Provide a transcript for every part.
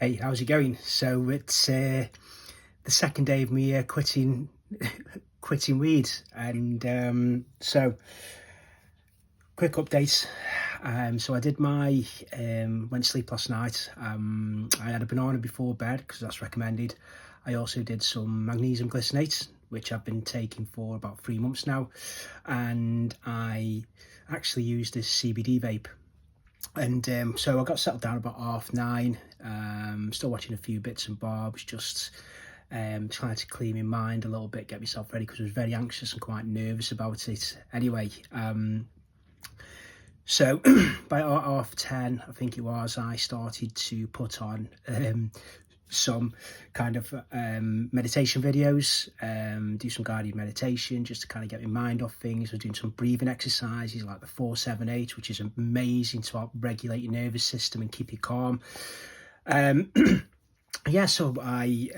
Hey, how's it going? So it's the second day of me quitting quitting weed, and so quick update. So I did my went to sleep last night. I had a banana before bed because that's recommended. I also did some magnesium glycinate, which I've been taking for about 3 months now, and I actually used this CBD vape. And so I got settled down about 9:30. Still watching a few bits and bobs, just trying to clear my mind a little bit, get myself ready because I was very anxious and quite nervous about it. Anyway, so by 10:30, I think it was, I started to put on some kind of meditation videos, do some guided meditation just to kind of get my mind off things. I was doing some breathing exercises like the 4-7-8, which is amazing to help regulate your nervous system and keep you calm. Yeah, so I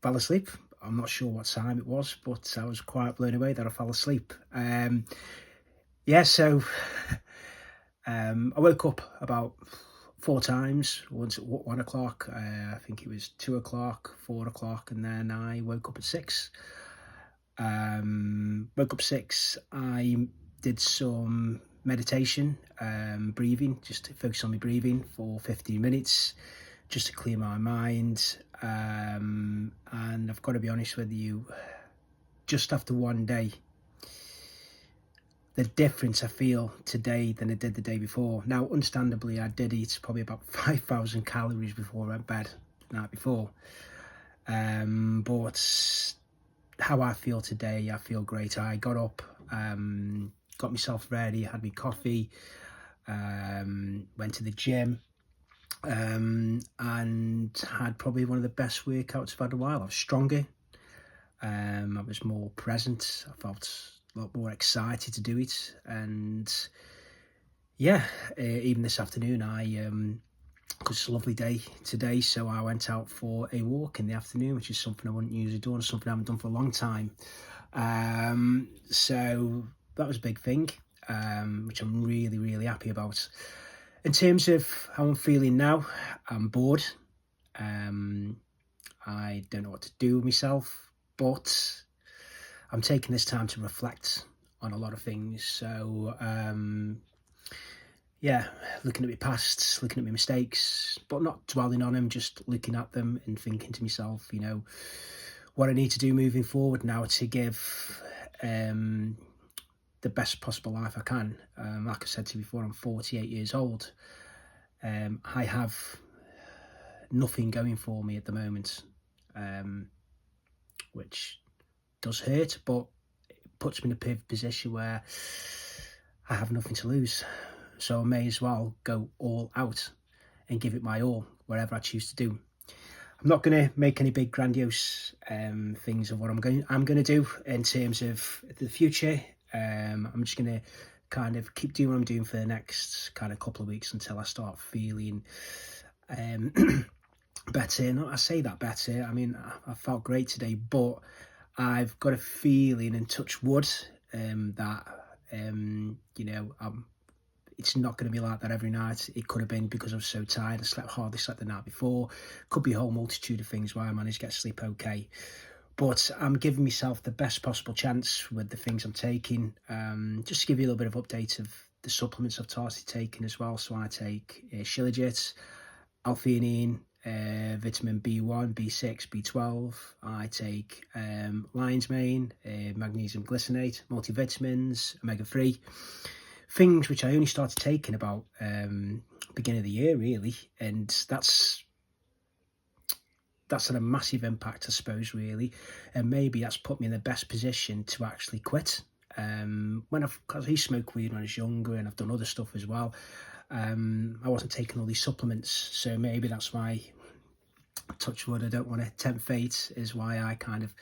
fell asleep. I'm not sure what time it was, but I was quite blown away that I fell asleep. Yeah, so I woke up about 4 times. Once at 1 o'clock, I think it was 2 o'clock, 4 o'clock, and then I woke up at 6. Woke up 6. I did some meditation, breathing, just to focus on my breathing for 15 minutes, just to clear my mind. And I've got to be honest with you, just after one day, the difference I feel today than I did the day before. Now, understandably, I did eat probably about 5,000 calories before I went to bed the night before. But how I feel today, I feel great. I got up, got myself ready, had my coffee, went to the gym, and had probably one of the best workouts I've had in a while. I was stronger. I was more present. I felt a lot more excited to do it. And yeah, even this afternoon, because it's a lovely day today, so I went out for a walk in the afternoon, which is something I wouldn't usually do, and something I haven't done for a long time. So that was a big thing, which I'm really, really happy about. In terms of how I'm feeling now, I'm bored. I don't know what to do with myself, but I'm taking this time to reflect on a lot of things. So, yeah, looking at my past, looking at my mistakes, but not dwelling on them, just looking at them and thinking to myself, what I need to do moving forward now to give the best possible life I can. Like I said to you before, I'm 48 years old. I have nothing going for me at the moment, which does hurt, but it puts me in a position where I have nothing to lose. So I may as well go all out and give it my all, wherever I choose to do. I'm not going to make any big grandiose things of what I'm going to do in terms of the future. I'm just going to kind of keep doing what I'm doing for the next kind of couple of weeks until I start feeling better. Not I say that better. I mean, I felt great today, but I've got a feeling, and touch wood, that it's not going to be like that every night. It could have been because I was so tired. I hardly slept the night before. Could be a whole multitude of things why I managed to get sleep okay. But I'm giving myself the best possible chance with the things I'm taking. Just to give you a little bit of update of the supplements I've started taking as well. So I take Shilajit, L-theanine, vitamin B1, B6, B12. I take lion's mane, magnesium glycinate, multivitamins, omega-3. Things which I only started taking about beginning of the year, really. And that's had a massive impact, I suppose, really. And maybe that's put me in the best position to actually quit. Because I used to smoke weed when I was younger, and I've done other stuff as well. I wasn't taking all these supplements, so maybe that's why, touch wood, I don't want to tempt fate, is why I kind of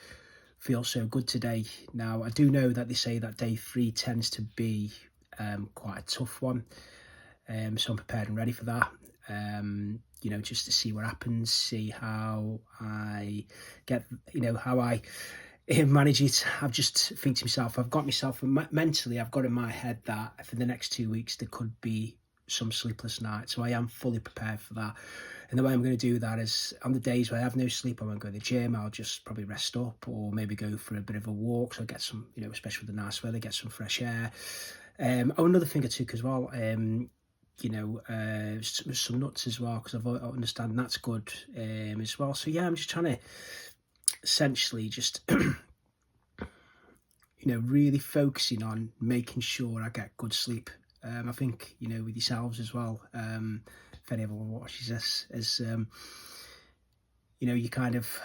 feel so good today. Now, I do know that they say that day 3 tends to be quite a tough one, so I'm prepared and ready for that. Just to see what happens, see how I get, how I manage it. I've just think to myself, I've got myself mentally, I've got in my head that for the next 2 weeks there could be some sleepless nights. So I am fully prepared for that. And the way I'm going to do that is on the days where I have no sleep, I won't go to the gym. I'll just probably rest up or maybe go for a bit of a walk. So I get some, especially with the nice weather, get some fresh air. Another thing I took as well, some nuts as well, because I understand that's good as well. So yeah, I'm just trying to essentially just really focusing on making sure I get good sleep. I think with yourselves as well, if anyone watches this, is you kind of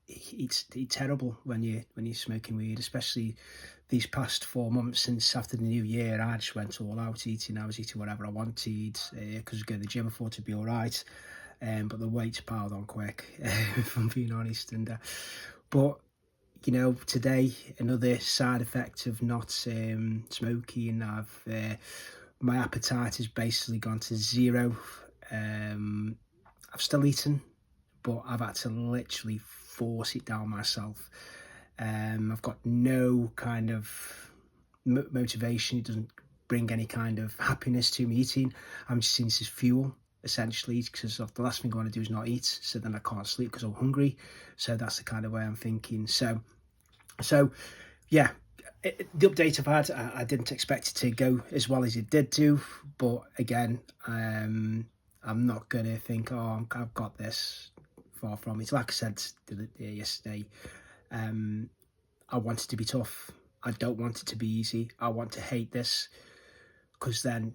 it's terrible when you're smoking weed, especially these past 4 months since after the new year. I just went all out eating. I was eating whatever I wanted because going to the gym I thought it'd be all right, but the weight's piled on quick, if I'm being honest. And but today another side effect of not smoking, I've my appetite has basically gone to zero. I've still eaten, but I've had to literally force it down myself. I've got no kind of motivation. It doesn't bring any kind of happiness to me eating. I'm just seeing this as fuel, essentially, because the last thing I want to do is not eat, so then I can't sleep because I'm hungry. So that's the kind of way I'm thinking. So yeah, the update I've had, I didn't expect it to go as well as it did do, but again, I'm not going to think, oh, I've got this. Far from it. Like I said yesterday, I want it to be tough. I don't want it to be easy. I want to hate this, because then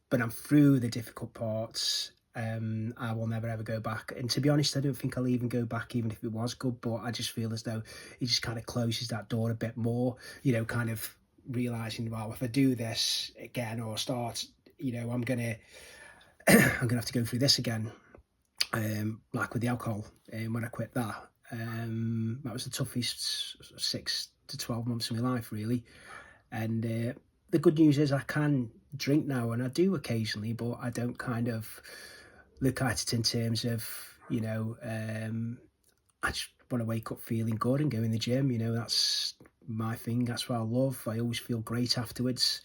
when I'm through the difficult parts, I will never ever go back. And to be honest, I don't think I'll even go back, even if it was good. But I just feel as though it just kind of closes that door a bit more, kind of realizing, well, if I do this again or start, I'm gonna have to go through this again. Like with the alcohol, when I quit that was the toughest 6 to 12 months of my life, really. And the good news is I can drink now, and I do occasionally, but I don't kind of look at it in terms of, I just want to wake up feeling good and go in the gym. That's my thing. That's what I love. I always feel great afterwards.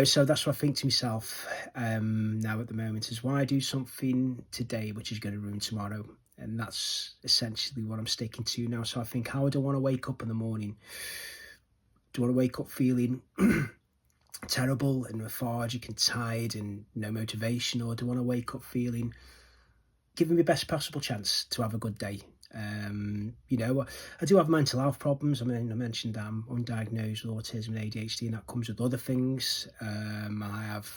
So that's what I think to myself now at the moment, is why do something today which is going to ruin tomorrow? And that's essentially what I'm sticking to now. So I think, how do I want to wake up in the morning? Do I want to wake up feeling terrible and lethargic and tired and no motivation? Or do I want to wake up feeling, giving me the best possible chance to have a good day? I do have mental health problems. I mentioned I'm undiagnosed with autism and ADHD, and that comes with other things. I've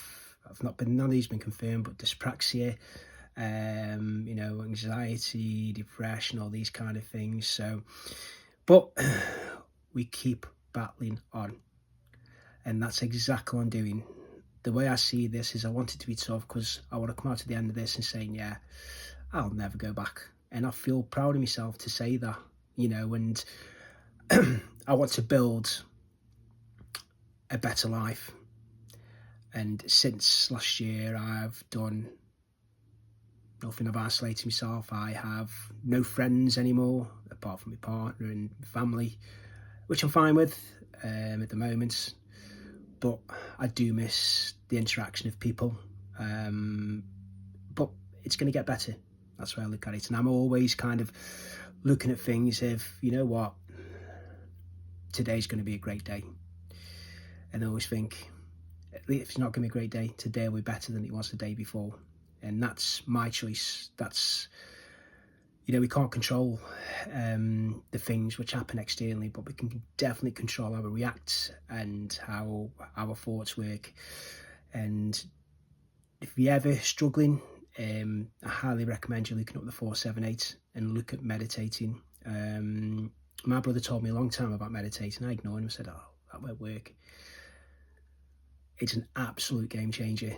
not been, none of these been confirmed, but dyspraxia, anxiety, depression, all these kind of things. So, but we keep battling on, and that's exactly what I'm doing. The way I see this is I want it to be tough, because I want to come out at the end of this and saying, yeah, I'll never go back. And I feel proud of myself to say that, and I want to build a better life. And since last year, I've done nothing. I've isolated myself. I have no friends anymore, apart from my partner and family, which I'm fine with at the moment. But I do miss the interaction of people. But it's going to get better. That's why I look at it. And I'm always kind of looking at things if, what, today's going to be a great day. And I always think, if it's not going to be a great day, today will be better than it was the day before. And that's my choice. That's, we can't control the things which happen externally, but we can definitely control how we react and how our thoughts work. And if you're ever struggling, I highly recommend you looking up the 478 and look at meditating. My brother told me a long time about meditating. I ignored him. I said, oh, that won't work. It's an absolute game changer.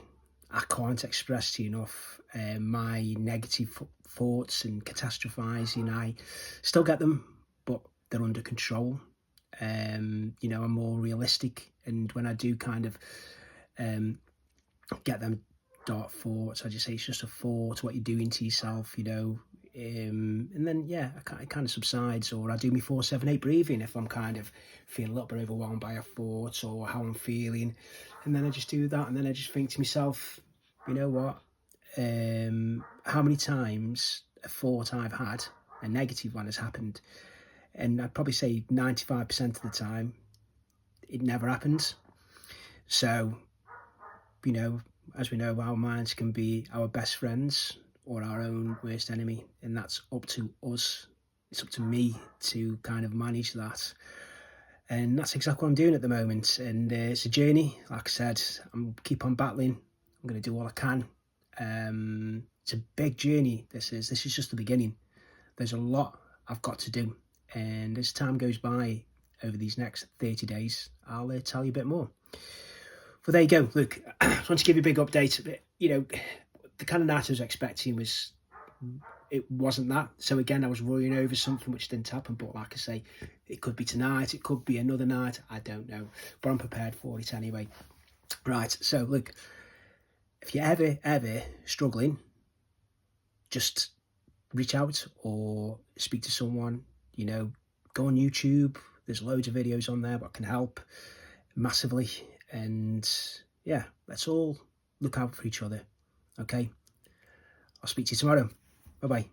I can't express to you enough my negative thoughts and catastrophizing. I still get them, but they're under control. I'm more realistic. And when I do kind of get them dark thoughts, I just say it's just a thought. What you're doing to yourself, And then, yeah, it kind of subsides, or I do my 4-7-8 breathing if I'm kind of feeling a little bit overwhelmed by a thought or how I'm feeling. And then I just do that. And then I just think to myself, you know what? How many times a thought I've had, a negative one, has happened? And I'd probably say 95% of the time, it never happens. So, you know, as we know, our minds can be our best friends or our own worst enemy, and that's up to us. It's up to me to kind of manage that, and that's exactly what I'm doing at the moment. And it's a journey. Like I said, I'm keep on battling. I'm going to do all I can. It's a big journey. This is just the beginning. There's a lot I've got to do, and as time goes by over these next 30 days, I'll tell you a bit more. Well, there you go. Look, I just want to give you a big update. You know, the kind of night I was expecting it wasn't that. So again, I was worrying over something which didn't happen. But like I say, it could be tonight. It could be another night. I don't know. But I'm prepared for it anyway. Right. So look, if you're ever struggling, just reach out or speak to someone. You know, go on YouTube. There's loads of videos on there that can help massively. And yeah, let's all look out for each other. Okay, I'll speak to you tomorrow. Bye-bye.